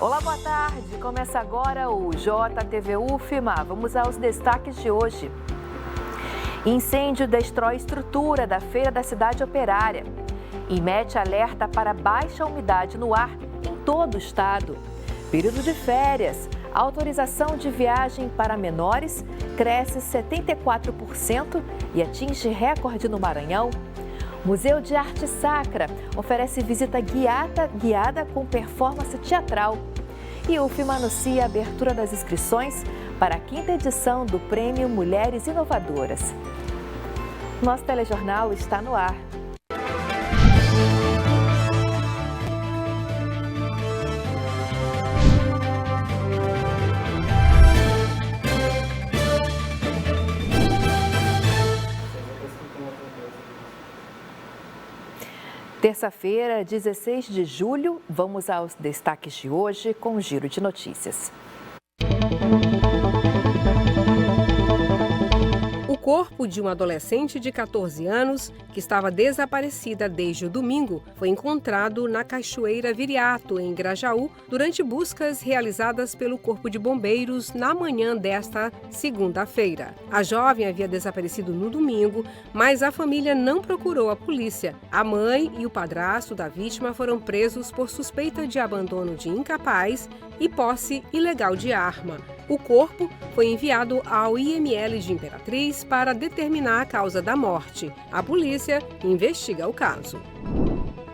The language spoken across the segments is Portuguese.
Olá, boa tarde. Começa agora o JTV UFMA. Vamos aos destaques de hoje. Incêndio destrói estrutura da Feira da Cidade Operária. IMET alerta para baixa umidade no ar em todo o estado. Período de férias. A autorização de viagem para menores cresce 74% e atinge recorde no Maranhão. Museu de Arte Sacra oferece visita guiada com performance teatral. E o UFMA anuncia a abertura das inscrições para a 5ª edição do Prêmio Mulheres Inovadoras. Nosso telejornal está no ar. Terça-feira, 16 de julho, vamos aos destaques de hoje com o Giro de Notícias. O corpo de uma adolescente de 14 anos, que estava desaparecida desde o domingo, foi encontrado na Cachoeira Viriato, em Grajaú, durante buscas realizadas pelo Corpo de Bombeiros na manhã desta segunda-feira. A jovem havia desaparecido no domingo, mas a família não procurou a polícia. A mãe e o padrasto da vítima foram presos por suspeita de abandono de incapaz e posse ilegal de arma. O corpo foi enviado ao IML de Imperatriz para determinar a causa da morte. A polícia investiga o caso.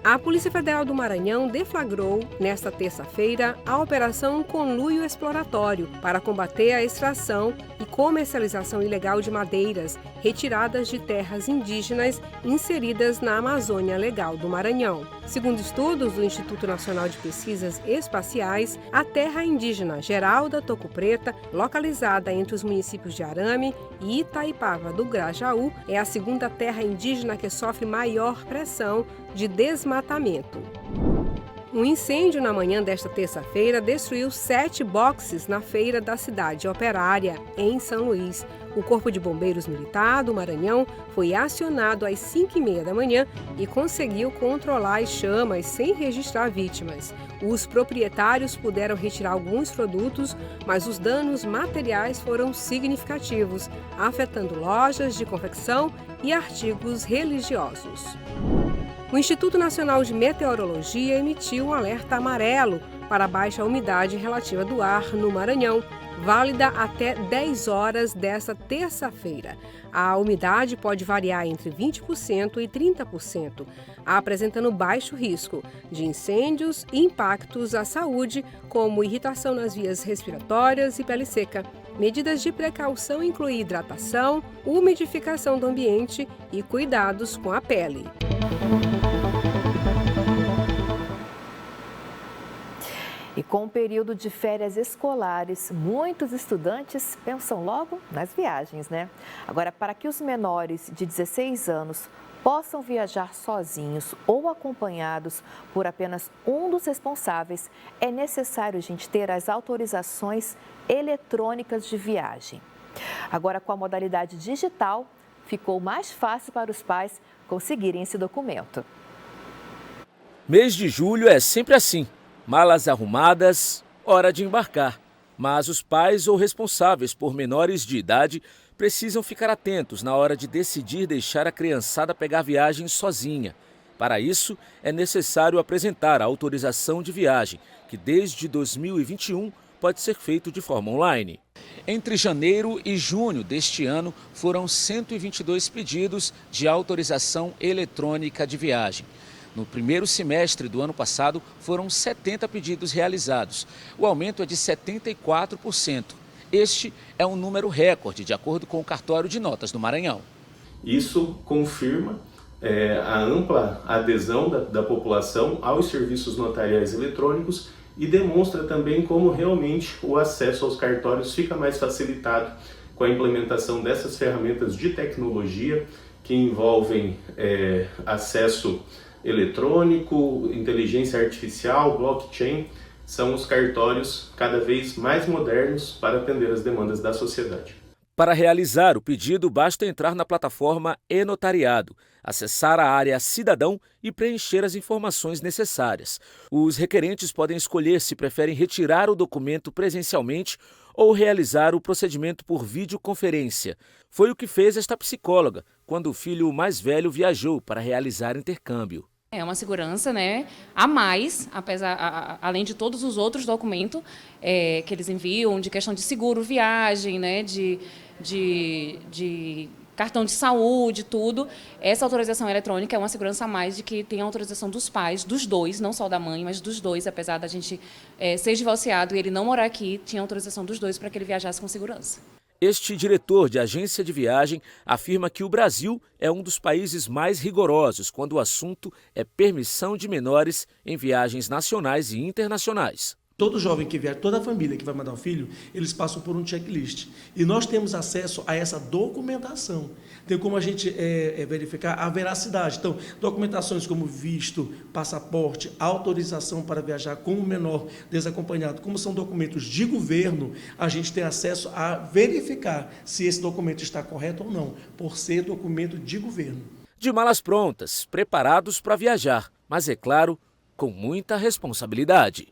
A Polícia Federal do Maranhão deflagrou, nesta terça-feira, a Operação Conluio Exploratório para combater a extração e comercialização ilegal de madeiras retiradas de terras indígenas inseridas na Amazônia Legal do Maranhão. Segundo estudos do Instituto Nacional de Pesquisas Espaciais, a terra indígena Geralda Toco Preta, localizada entre os municípios de Arame e Itaipava do Grajaú, é a segunda terra indígena que sofre maior pressão de desmatamento. Um incêndio na manhã desta terça-feira destruiu 7 boxes na Feira da Cidade Operária, em São Luís. O Corpo de Bombeiros Militar do Maranhão foi acionado às 5h30 da manhã e conseguiu controlar as chamas sem registrar vítimas. Os proprietários puderam retirar alguns produtos, mas os danos materiais foram significativos, afetando lojas de confecção e artigos religiosos. O Instituto Nacional de Meteorologia emitiu um alerta amarelo para a baixa umidade relativa do ar no Maranhão, válida até 10 horas desta terça-feira. A umidade pode variar entre 20% e 30%, apresentando baixo risco de incêndios e impactos à saúde, como irritação nas vias respiratórias e pele seca. Medidas de precaução incluem hidratação, umidificação do ambiente e cuidados com a pele. E com o período de férias escolares, muitos estudantes pensam logo nas viagens, né? Agora, para que os menores de 16 anos possam viajar sozinhos ou acompanhados por apenas um dos responsáveis, é necessário a gente ter as autorizações eletrônicas de viagem. Agora, com a modalidade digital, ficou mais fácil para os pais conseguirem esse documento. Mês de julho é sempre assim. Malas arrumadas, hora de embarcar. Mas os pais ou responsáveis por menores de idade precisam ficar atentos na hora de decidir deixar a criançada pegar viagem sozinha. Para isso, é necessário apresentar a autorização de viagem, que desde 2021 pode ser feito de forma online. Entre janeiro e junho deste ano, foram 122 pedidos de autorização eletrônica de viagem. No primeiro semestre do ano passado, foram 70 pedidos realizados. O aumento é de 74%. Este é um número recorde, de acordo com o Cartório de Notas do Maranhão. Isso confirma a ampla adesão da população aos serviços notariais eletrônicos e demonstra também como realmente o acesso aos cartórios fica mais facilitado com a implementação dessas ferramentas de tecnologia que envolvem acesso eletrônico, inteligência artificial, blockchain. São os cartórios cada vez mais modernos para atender as demandas da sociedade. Para realizar o pedido, basta entrar na plataforma e-Notariado, acessar a área Cidadão e preencher as informações necessárias. Os requerentes podem escolher se preferem retirar o documento presencialmente ou realizar o procedimento por videoconferência. Foi o que fez esta psicóloga quando o filho mais velho viajou para realizar intercâmbio. É uma segurança, né, a mais, além de todos os outros documentos que eles enviam, de questão de seguro, viagem, né, de cartão de saúde, tudo. Essa autorização eletrônica é uma segurança a mais de que tem a autorização dos pais, dos dois, não só da mãe, mas dos dois, apesar da gente ser divorciado e ele não morar aqui, tinha autorização dos dois para que ele viajasse com segurança. Este diretor de agência de viagem afirma que o Brasil é um dos países mais rigorosos quando o assunto é permissão de menores em viagens nacionais e internacionais. Todo jovem que viaja, toda a família que vai mandar um filho, eles passam por um checklist. E nós temos acesso a essa documentação. Tem como a gente verificar a veracidade. Então, documentações como visto, passaporte, autorização para viajar com o menor desacompanhado, como são documentos de governo, a gente tem acesso a verificar se esse documento está correto ou não, por ser documento de governo. De malas prontas, preparados para viajar, mas é claro, com muita responsabilidade.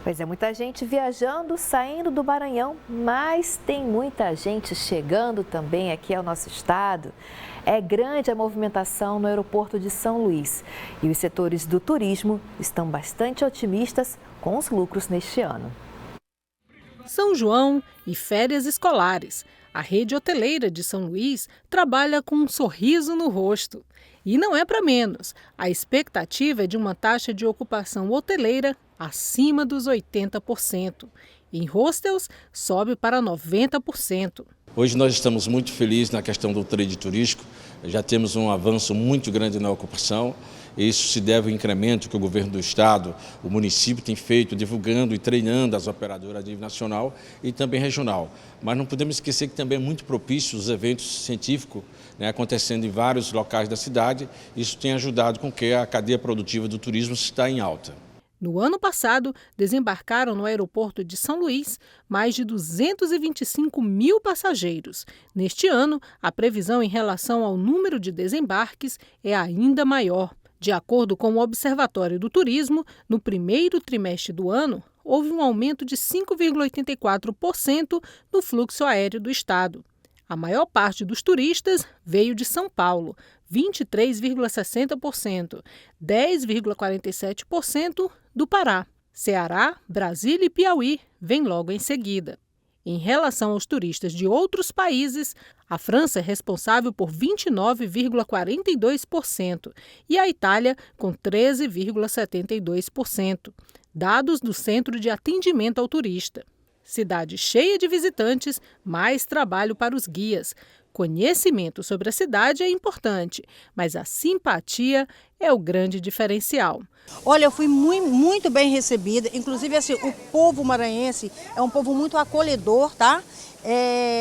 Pois é, muita gente viajando, saindo do Maranhão, mas tem muita gente chegando também aqui ao nosso estado. É grande a movimentação no aeroporto de São Luís e os setores do turismo estão bastante otimistas com os lucros neste ano. São João e férias escolares. A rede hoteleira de São Luís trabalha com um sorriso no rosto. E não é para menos. A expectativa é de uma taxa de ocupação hoteleira acima dos 80%. Em hostels, sobe para 90%. Hoje nós estamos muito felizes na questão do trade turístico. Já temos um avanço muito grande na ocupação. Isso se deve ao incremento que o governo do estado, o município tem feito, divulgando e treinando as operadoras a nível nacional e também regional. Mas não podemos esquecer que também é muito propício os eventos científicos, né, acontecendo em vários locais da cidade. Isso tem ajudado com que a cadeia produtiva do turismo está em alta. No ano passado, desembarcaram no aeroporto de São Luís mais de 225 mil passageiros. Neste ano, a previsão em relação ao número de desembarques é ainda maior. De acordo com o Observatório do Turismo, no primeiro trimestre do ano, houve um aumento de 5,84% no fluxo aéreo do estado. A maior parte dos turistas veio de São Paulo, 23,60%, 10,47% do Pará. Ceará, Brasília e Piauí vêm logo em seguida. Em relação aos turistas de outros países, a França é responsável por 29,42% e a Itália com 13,72%. Dados do Centro de Atendimento ao Turista. Cidade cheia de visitantes, mais trabalho para os guias. Conhecimento sobre a cidade é importante, mas a simpatia é o grande diferencial. Olha, eu fui muito bem recebida, inclusive assim, o povo maranhense é um povo muito acolhedor, tá?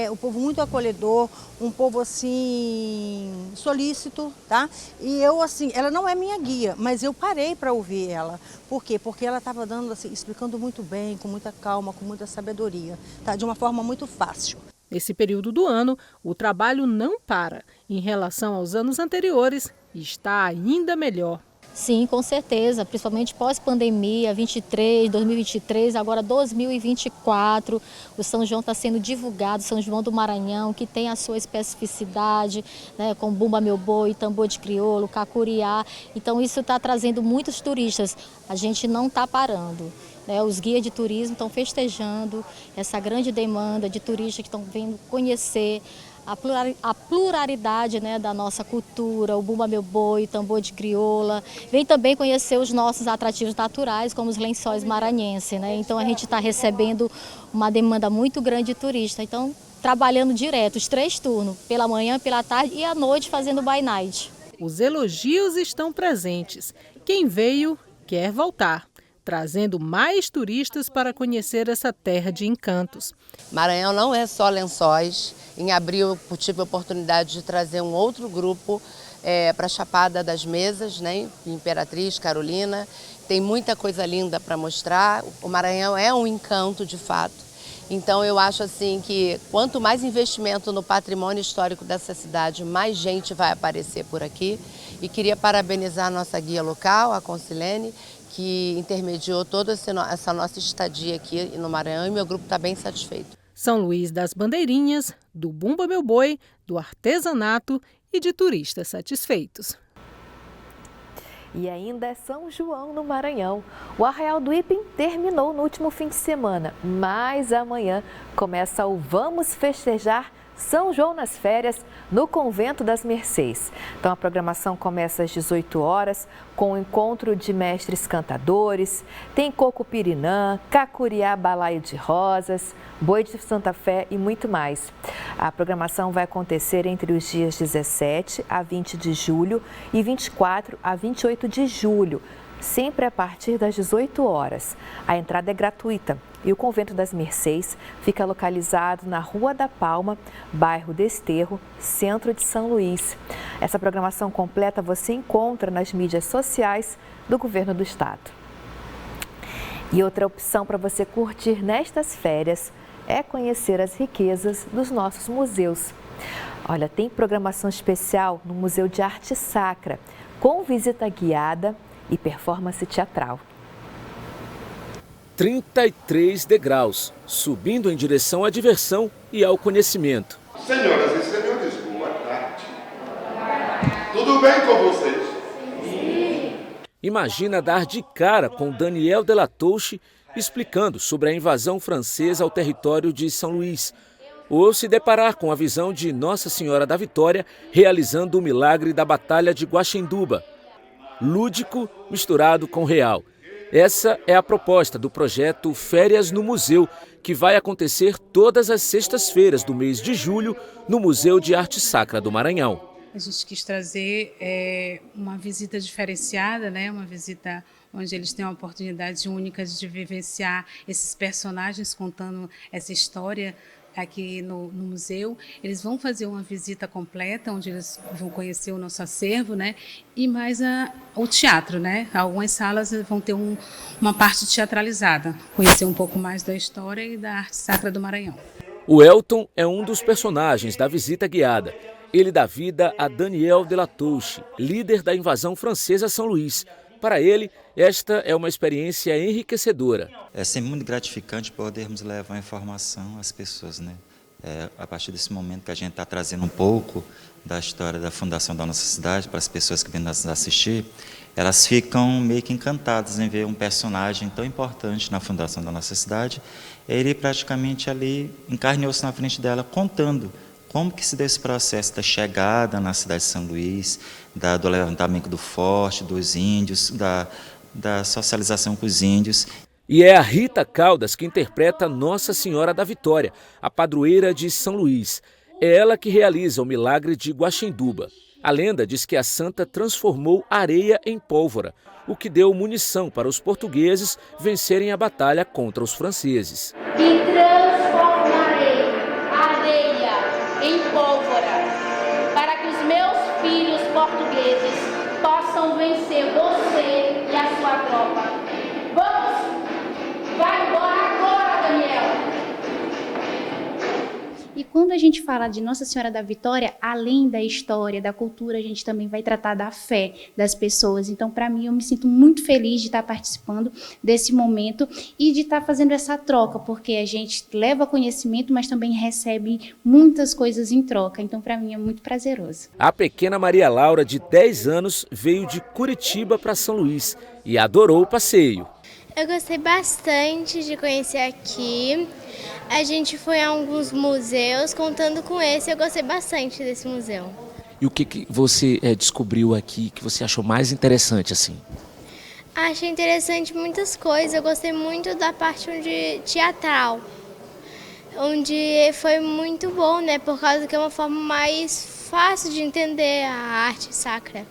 Um povo muito acolhedor, um povo assim, solícito, tá? E eu assim, ela não é minha guia, mas eu parei para ouvir ela. Por quê? Porque ela estava dando assim, explicando muito bem, com muita calma, com muita sabedoria, tá? De uma forma muito fácil. Nesse período do ano, o trabalho não para. Em relação aos anos anteriores, está ainda melhor. Sim, com certeza, principalmente pós-pandemia, 2023, agora 2024, o São João está sendo divulgado, São João do Maranhão, que tem a sua especificidade, né, com Bumba Meu Boi, tambor de crioulo, cacuriá, então isso está trazendo muitos turistas, a gente não está parando. Os guias de turismo estão festejando essa grande demanda de turistas que estão vindo conhecer a pluralidade, né, da nossa cultura, o Bumba Meu Boi, tambor de crioula. Vem também conhecer os nossos atrativos naturais, como os lençóis maranhenses, né? Então a gente está recebendo uma demanda muito grande de turista. Então, trabalhando direto, os 3 turnos, pela manhã, pela tarde e à noite fazendo by night. Os elogios estão presentes. Quem veio quer voltar, trazendo mais turistas para conhecer essa terra de encantos. Maranhão não é só lençóis. Em abril eu tive a oportunidade de trazer um outro grupo para a Chapada das Mesas, né? Imperatriz, Carolina. Tem muita coisa linda para mostrar. O Maranhão é um encanto de fato. Então eu acho assim que quanto mais investimento no patrimônio histórico dessa cidade, mais gente vai aparecer por aqui. E queria parabenizar a nossa guia local, a Concilene, que intermediou toda essa nossa estadia aqui no Maranhão, e meu grupo está bem satisfeito. São Luís das Bandeirinhas, do Bumba Meu Boi, do artesanato e de turistas satisfeitos. E ainda é São João no Maranhão. O Arraial do Ipim terminou no último fim de semana, mas amanhã começa o Vamos Festejar São João nas Férias no Convento das Mercês. Então a programação começa às 18 horas com o encontro de mestres cantadores, tem coco pirinã, cacuriá balaio de rosas, boi de Santa Fé e muito mais. A programação vai acontecer entre os dias 17 a 20 de julho e 24 a 28 de julho, sempre a partir das 18 horas. A entrada é gratuita e o Convento das Mercês fica localizado na Rua da Palma, bairro Desterro, centro de São Luís. Essa programação completa você encontra nas mídias sociais do Governo do Estado. E outra opção para você curtir nestas férias é conhecer as riquezas dos nossos museus. Olha, tem programação especial no Museu de Arte Sacra, com visita guiada e performance teatral. 33 degraus, subindo em direção à diversão e ao conhecimento. Senhoras e senhores, boa tarde. Tudo bem com vocês? Sim. Imagina dar de cara com Daniel Delatouche explicando sobre a invasão francesa ao território de São Luís, ou se deparar com a visão de Nossa Senhora da Vitória realizando o milagre da Batalha de Guaxenduba. Lúdico misturado com real. Essa é a proposta do projeto Férias no Museu, que vai acontecer todas as sextas-feiras do mês de julho no Museu de Arte Sacra do Maranhão. A gente quis trazer uma visita diferenciada, né? Uma visita onde eles têm uma oportunidade única de vivenciar esses personagens contando essa história aqui no museu. Eles vão fazer uma visita completa, onde eles vão conhecer o nosso acervo, né? E mais o teatro, né? Algumas salas vão ter uma parte teatralizada, conhecer um pouco mais da história e da arte sacra do Maranhão. O Elton é um dos personagens da visita guiada. Ele dá vida a Daniel Delatouche, líder da invasão francesa a São Luís. Para ele, esta é uma experiência enriquecedora. É sempre muito gratificante podermos levar informação às pessoas, né? A partir desse momento que a gente está trazendo um pouco da história da fundação da nossa cidade para as pessoas que vêm nos assistir, elas ficam meio que encantadas em ver um personagem tão importante na fundação da nossa cidade. Ele praticamente ali encarnou-se na frente dela, contando como que se deu esse processo da chegada na cidade de São Luís, do levantamento do forte, dos índios, da socialização com os índios. E é a Rita Caldas que interpreta Nossa Senhora da Vitória, a padroeira de São Luís. É ela que realiza o milagre de Guaxenduba. A lenda diz que a santa transformou areia em pólvora, o que deu munição para os portugueses vencerem a batalha contra os franceses. E transformarei areia em pólvora, para que os meus filhos portugueses possam vencer você e a sua tropa. Vamos! Vai embora agora, Daniel! E quando a gente fala de Nossa Senhora da Vitória, além da história, da cultura, a gente também vai tratar da fé das pessoas. Então, para mim, eu me sinto muito feliz de estar participando desse momento e de estar fazendo essa troca, porque a gente leva conhecimento, mas também recebe muitas coisas em troca. Então, para mim, é muito prazeroso. A pequena Maria Laura, de 10 anos, veio de Curitiba para São Luís e adorou o passeio. Eu gostei bastante de conhecer aqui. A gente foi a alguns museus, contando com esse, eu gostei bastante desse museu. E o que você descobriu aqui, que você achou mais interessante assim? Achei interessante muitas coisas, eu gostei muito da parte teatral, onde foi muito bom, né, por causa que é uma forma mais fácil de entender a arte sacra.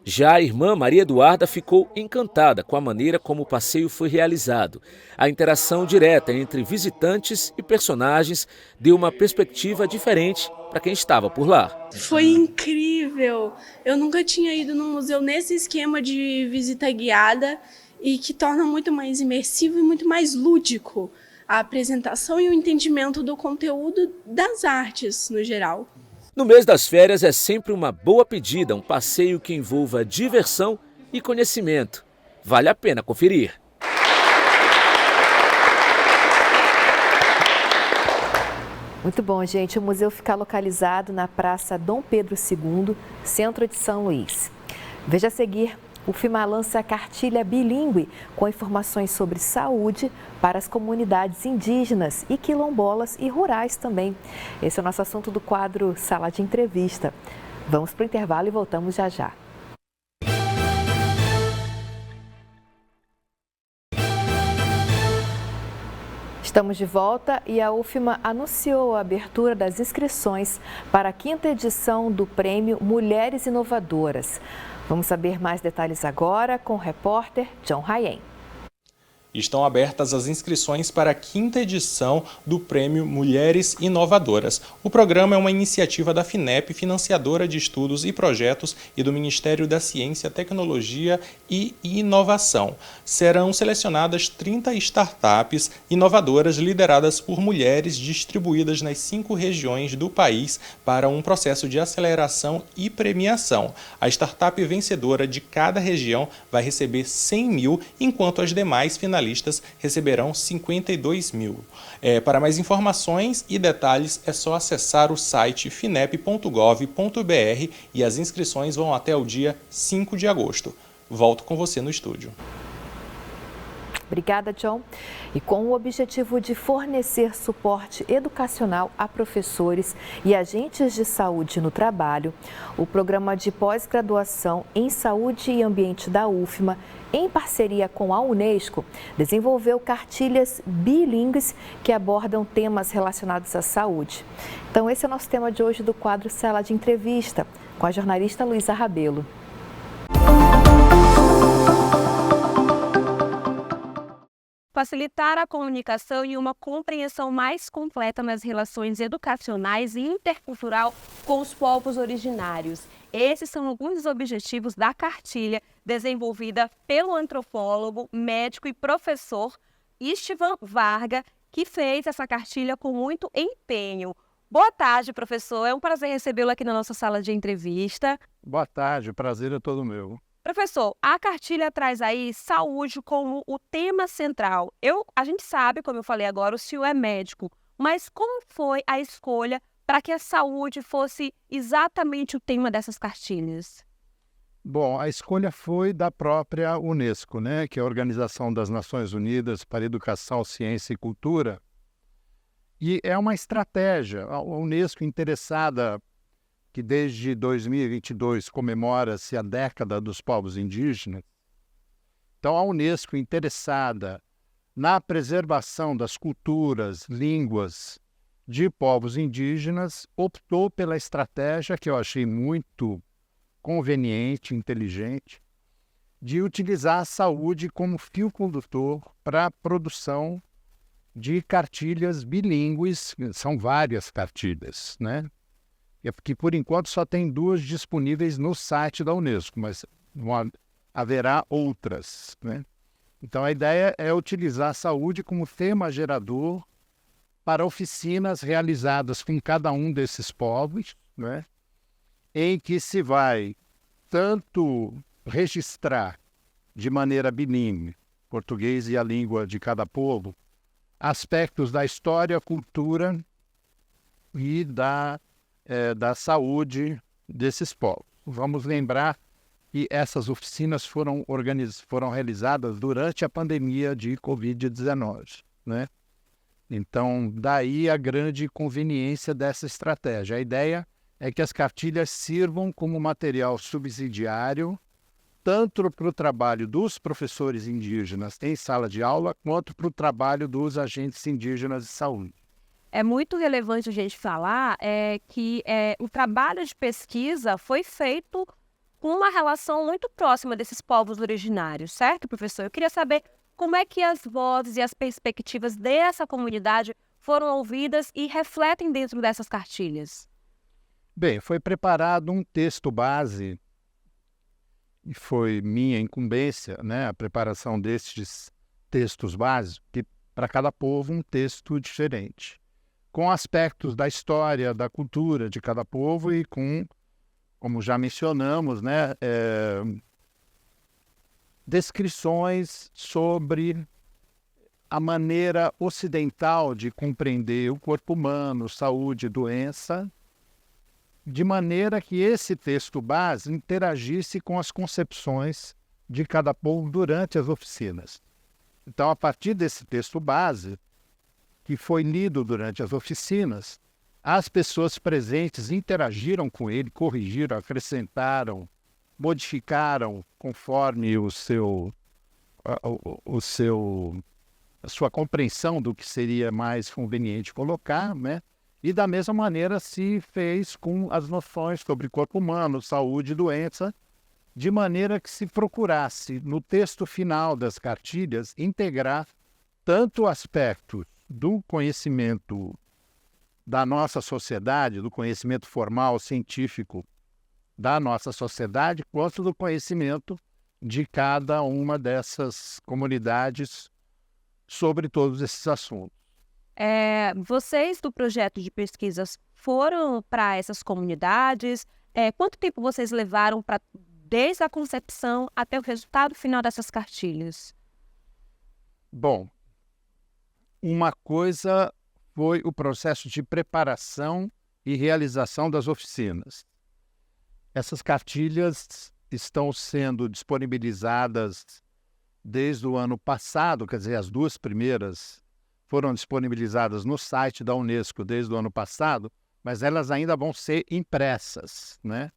Já a irmã Maria Eduarda ficou encantada com a maneira como o passeio foi realizado. A interação direta entre visitantes e personagens deu uma perspectiva diferente para quem estava por lá. Foi incrível! Eu nunca tinha ido num museu nesse esquema de visita guiada e que torna muito mais imersivo e muito mais lúdico. a apresentação e o entendimento do conteúdo das artes no geral. No mês das férias é sempre uma boa pedida, um passeio que envolva diversão e conhecimento. Vale a pena conferir. Muito bom, gente. O museu fica localizado na Praça Dom Pedro II, centro de São Luís. Veja a seguir, o FIMA lança cartilha bilíngue com informações sobre saúde para as comunidades indígenas e quilombolas e rurais também. Esse é o nosso assunto do quadro Sala de Entrevista. Vamos para o intervalo e voltamos já já. Estamos de volta e a UFMA anunciou a abertura das inscrições para a 5ª edição do Prêmio Mulheres Inovadoras. Vamos saber mais detalhes agora com o repórter John Rayen. Estão abertas as inscrições para a 5ª edição do Prêmio Mulheres Inovadoras. O programa é uma iniciativa da FINEP, financiadora de estudos e projetos, e do Ministério da Ciência, Tecnologia e Inovação. Serão selecionadas 30 startups inovadoras lideradas por mulheres distribuídas nas 5 regiões do país para um processo de aceleração e premiação. A startup vencedora de cada região vai receber 100 mil, enquanto as demais finalistas receberão 52 mil. Para mais informações e detalhes é só acessar o site finep.gov.br e as inscrições vão até o dia 5 de agosto. Volto com você no estúdio. Obrigada, John. E com o objetivo de fornecer suporte educacional a professores e agentes de saúde no trabalho, o programa de pós-graduação em saúde e ambiente da UFMA, em parceria com a Unesco, desenvolveu cartilhas bilíngues que abordam temas relacionados à saúde. Então, esse é o nosso tema de hoje do quadro Sala de Entrevista, com a jornalista Luísa Rabelo. Facilitar a comunicação e uma compreensão mais completa nas relações educacionais e intercultural com os povos originários. Esses são alguns dos objetivos da cartilha desenvolvida pelo antropólogo, médico e professor Istvan Varga, que fez essa cartilha com muito empenho. Boa tarde, professor. É um prazer recebê-lo aqui na nossa sala de entrevista. Boa tarde, o prazer é todo meu. Professor, a cartilha traz aí saúde como o tema central. A gente sabe, como eu falei agora, o senhor é médico, mas como foi a escolha para que a saúde fosse exatamente o tema dessas cartilhas? Bom, a escolha foi da própria Unesco, né, que é a Organização das Nações Unidas para Educação, Ciência e Cultura. E é uma estratégia, a Unesco interessada que desde 2022 comemora-se a década dos povos indígenas. Então, a Unesco, interessada na preservação das culturas, línguas de povos indígenas, optou pela estratégia, que eu achei muito conveniente, inteligente, de utilizar a saúde como fio condutor para a produção de cartilhas bilíngues. São várias cartilhas, né? É porque, por enquanto, só tem 2 disponíveis no site da Unesco, mas haverá outras, né? Então, a ideia é utilizar a saúde como tema gerador para oficinas realizadas com cada um desses povos, né? Em que se vai tanto registrar de maneira bilíngue, português e a língua de cada povo, aspectos da história, cultura e da saúde desses povos. Vamos lembrar que essas oficinas foram realizadas durante a pandemia de Covid-19, né? Então, daí a grande conveniência dessa estratégia. A ideia é que as cartilhas sirvam como material subsidiário tanto para o trabalho dos professores indígenas em sala de aula, quanto para o trabalho dos agentes indígenas de saúde. É muito relevante a gente falar que o trabalho de pesquisa foi feito com uma relação muito próxima desses povos originários, certo, professor? Eu queria saber como é que as vozes e as perspectivas dessa comunidade foram ouvidas e refletem dentro dessas cartilhas. Bem, foi preparado um texto base, e foi minha incumbência, né, a preparação destes textos básicos, que para cada povo um texto diferente, com aspectos da história, da cultura de cada povo e com, como já mencionamos, né, descrições sobre a maneira ocidental de compreender o corpo humano, saúde e doença, de maneira que esse texto base interagisse com as concepções de cada povo durante as oficinas. Então, a partir desse texto base, que foi lido durante as oficinas, as pessoas presentes interagiram com ele, corrigiram, acrescentaram, modificaram conforme a sua compreensão do que seria mais conveniente colocar, né? E da mesma maneira se fez com as noções sobre corpo humano, saúde e doença, de maneira que se procurasse, no texto final das cartilhas, integrar tanto aspectos do conhecimento da nossa sociedade, do conhecimento formal, científico da nossa sociedade, quanto do conhecimento de cada uma dessas comunidades sobre todos esses assuntos. Vocês do projeto de pesquisas foram para essas comunidades? Quanto tempo vocês levaram desde a concepção até o resultado final dessas cartilhas? Bom, uma coisa foi o processo de preparação e realização das oficinas. Essas cartilhas estão sendo disponibilizadas desde o ano passado, quer dizer, as duas primeiras foram disponibilizadas no site da Unesco desde o ano passado, mas elas ainda vão ser impressas, né?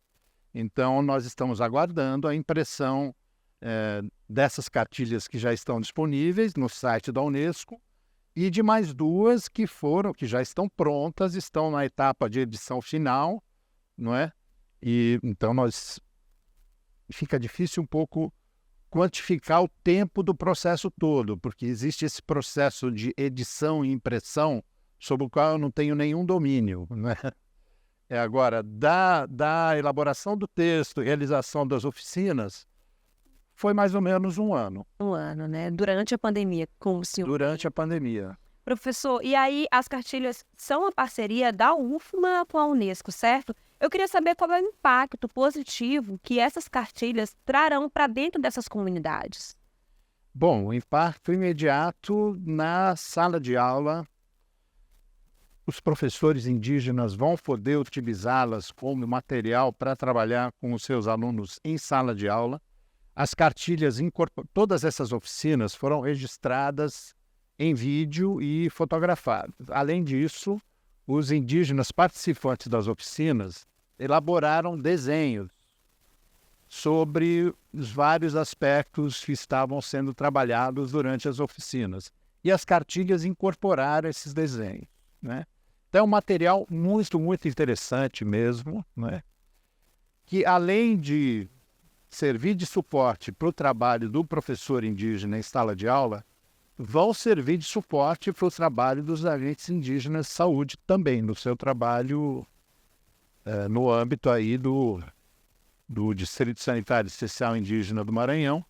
Então, nós estamos aguardando a impressão dessas cartilhas que já estão disponíveis no site da Unesco e de mais duas que já estão prontas, estão na etapa de edição final, não é? E então fica difícil um pouco quantificar o tempo do processo todo, porque existe esse processo de edição e impressão sobre o qual eu não tenho nenhum domínio, né? Agora, da elaboração do texto, realização das oficinas, foi mais ou menos um ano. Um ano, né? Durante a pandemia, como o senhor... Durante a pandemia. Professor, e aí as cartilhas são uma parceria da UFMA com a Unesco, certo? Eu queria saber qual é o impacto positivo que essas cartilhas trarão para dentro dessas comunidades. Bom, o impacto imediato na sala de aula. Os professores indígenas vão poder utilizá-las como material para trabalhar com os seus alunos em sala de aula. As cartilhas, todas essas oficinas foram registradas em vídeo e fotografadas. Além disso, os indígenas participantes das oficinas elaboraram desenhos sobre os vários aspectos que estavam sendo trabalhados durante as oficinas. E as cartilhas incorporaram esses desenhos, né? Então é um material muito, muito interessante mesmo, né? Que além de servir de suporte para o trabalho do professor indígena em sala de aula, vão servir de suporte para o trabalho dos agentes indígenas de saúde também, no seu trabalho no âmbito aí do Distrito Sanitário Especial Indígena do Maranhão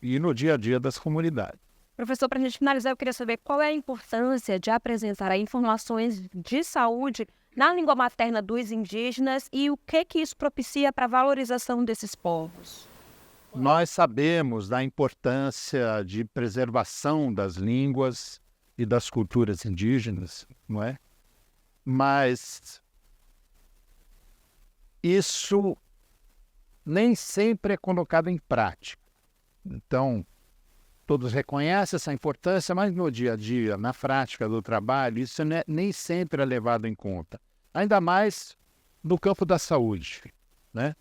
e no dia a dia das comunidades. Professor, para a gente finalizar, eu queria saber qual é a importância de apresentar informações de saúde na língua materna dos indígenas e o que isso propicia para a valorização desses povos. Nós sabemos da importância de preservação das línguas e das culturas indígenas, não é? Mas isso nem sempre é colocado em prática. Então, todos reconhecem essa importância, mas no dia a dia, na prática do trabalho, isso nem sempre é levado em conta. Ainda mais no campo da saúde, né?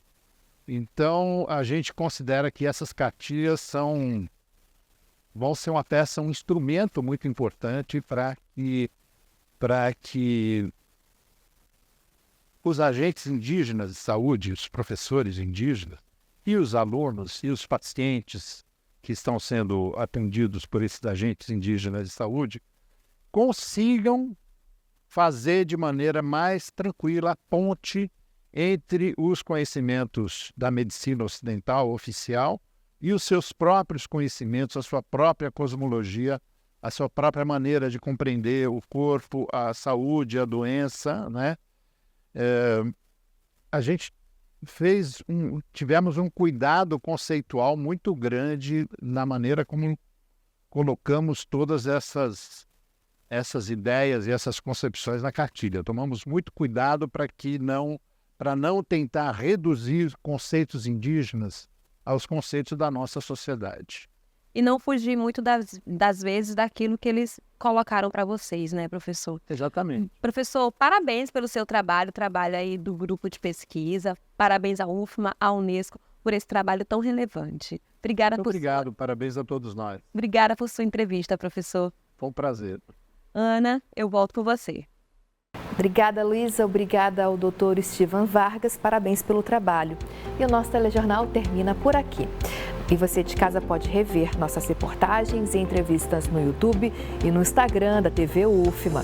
Então, a gente considera que essas cartilhas vão ser uma peça, um instrumento muito importante para que os agentes indígenas de saúde, os professores indígenas, e os alunos e os pacientes que estão sendo atendidos por esses agentes indígenas de saúde, consigam fazer de maneira mais tranquila a ponte entre os conhecimentos da medicina ocidental oficial e os seus próprios conhecimentos, a sua própria cosmologia a sua própria maneira de compreender o corpo, a saúde, a doença, né? A gente tivemos um cuidado conceitual muito grande na maneira como colocamos todas essas ideias e essas concepções na cartilha. Tomamos muito cuidado para não tentar reduzir conceitos indígenas aos conceitos da nossa sociedade. E não fugir muito das vezes daquilo que eles colocaram para vocês, né, professor? Exatamente. Professor, parabéns pelo seu trabalho aí do grupo de pesquisa, parabéns à UFMA, à Unesco, por esse trabalho tão relevante. Obrigado, parabéns a todos nós. Obrigada por sua entrevista, professor. Foi um prazer. Ana, eu volto com você. Obrigada, Luísa. Obrigada ao Dr. Estivan Vargas. Parabéns pelo trabalho. E o nosso telejornal termina por aqui. E você de casa pode rever nossas reportagens e entrevistas no YouTube e no Instagram da TV UFMA.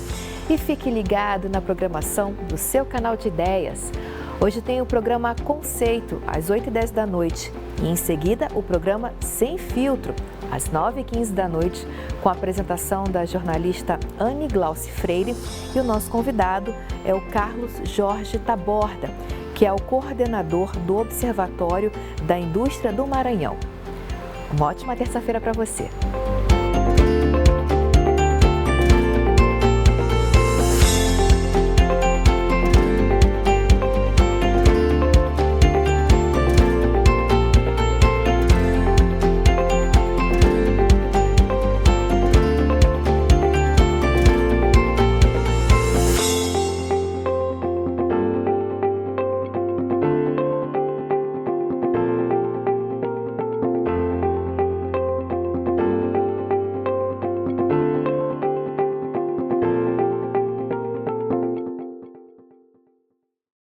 E fique ligado na programação do seu canal de ideias. Hoje tem o programa Conceito, às 8h10 da noite. E em seguida, o programa Sem Filtro, às 9h15 da noite, com a apresentação da jornalista Anne Glauci Freire. E o nosso convidado é o Carlos Jorge Taborda, que é o coordenador do Observatório da Indústria do Maranhão. Uma ótima terça-feira para você.